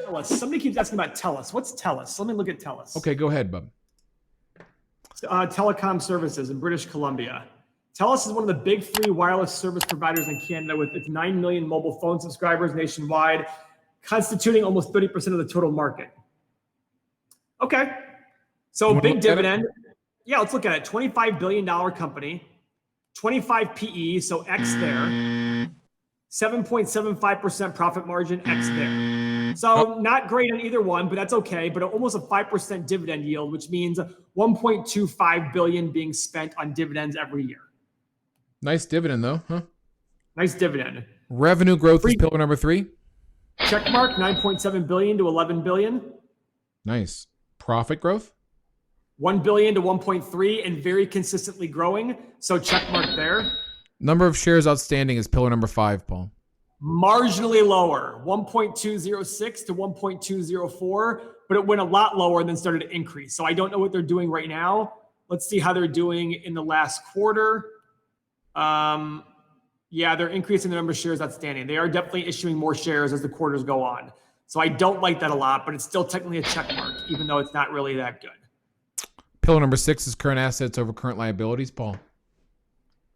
TELUS. Somebody keeps asking about TELUS. What's TELUS? Let me look at TELUS. Okay, go ahead, bub. Telecom services in British Columbia. TELUS is one of the big three wireless service providers in Canada with its 9 million mobile phone subscribers nationwide, constituting almost 30% of the total market. Okay. So big dividend. Yeah, let's look at it. $25 billion company, 25 PE, so X there. 7.75% profit margin, X there. So not great on either one, but that's okay. But almost a 5% dividend yield, which means 1.25 billion being spent on dividends every year. Nice dividend though, huh? Nice dividend. Revenue growth is pillar number 3. Check mark, 9.7 billion to 11 billion. Nice. Profit growth? 1 billion to 1.3 and very consistently growing. So check mark there. Number of shares outstanding is pillar number 5, Paul. Marginally lower, 1.206 to 1.204, but it went a lot lower and then started to increase. So I don't know what they're doing right now. Let's see how they're doing in the last quarter. Yeah, they're increasing the number of shares outstanding. They are definitely issuing more shares as the quarters go on. So I don't like that a lot, but it's still technically a check mark, even though it's not really that good. Pillar number 6 is current assets over current liabilities, Paul.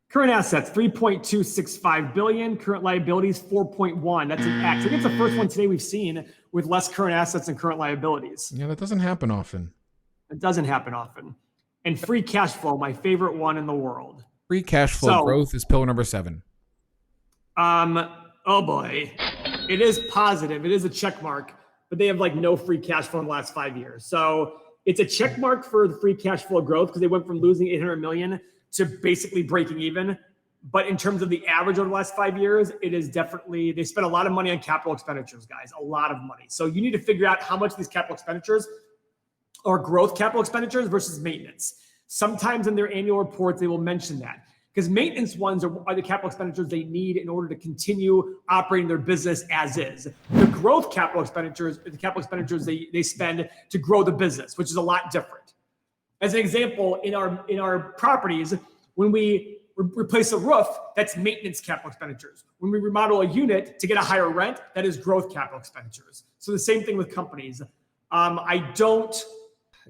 Current assets, 3.265 billion. Current liabilities, 4.1. That's an X. I think it's the first one today we've seen with less current assets and current liabilities. Yeah, that doesn't happen often. It doesn't happen often. And free cash flow, my favorite one in the world. Free cash flow growth is pillar number 7. Oh boy. It is positive. It is a check mark, but they have like no free cash flow in the last 5 years. So it's a check mark for the free cash flow growth because they went from losing 800 million to basically breaking even. But in terms of the average over the last 5 years, it is definitely, they spent a lot of money on capital expenditures, guys, a lot of money. So you need to figure out how much of these capital expenditures are growth capital expenditures versus maintenance. Sometimes in their annual reports, they will mention that because maintenance ones are the capital expenditures they need in order to continue operating their business as is. The growth capital expenditures are the capital expenditures they spend to grow the business, which is a lot different. As an example, in our properties, when we replace a roof, that's maintenance capital expenditures. When we remodel a unit to get a higher rent, that is growth capital expenditures. So the same thing with companies.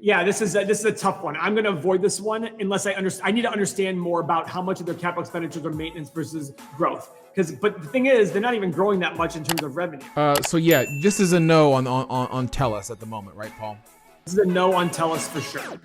This is a tough one. I'm going to avoid this one unless I need to understand more about how much of their capital expenditures are maintenance versus growth. But the thing is, they're not even growing that much in terms of revenue. So yeah, this is a no on TELUS at the moment, right, Paul? This is a no on TELUS for sure.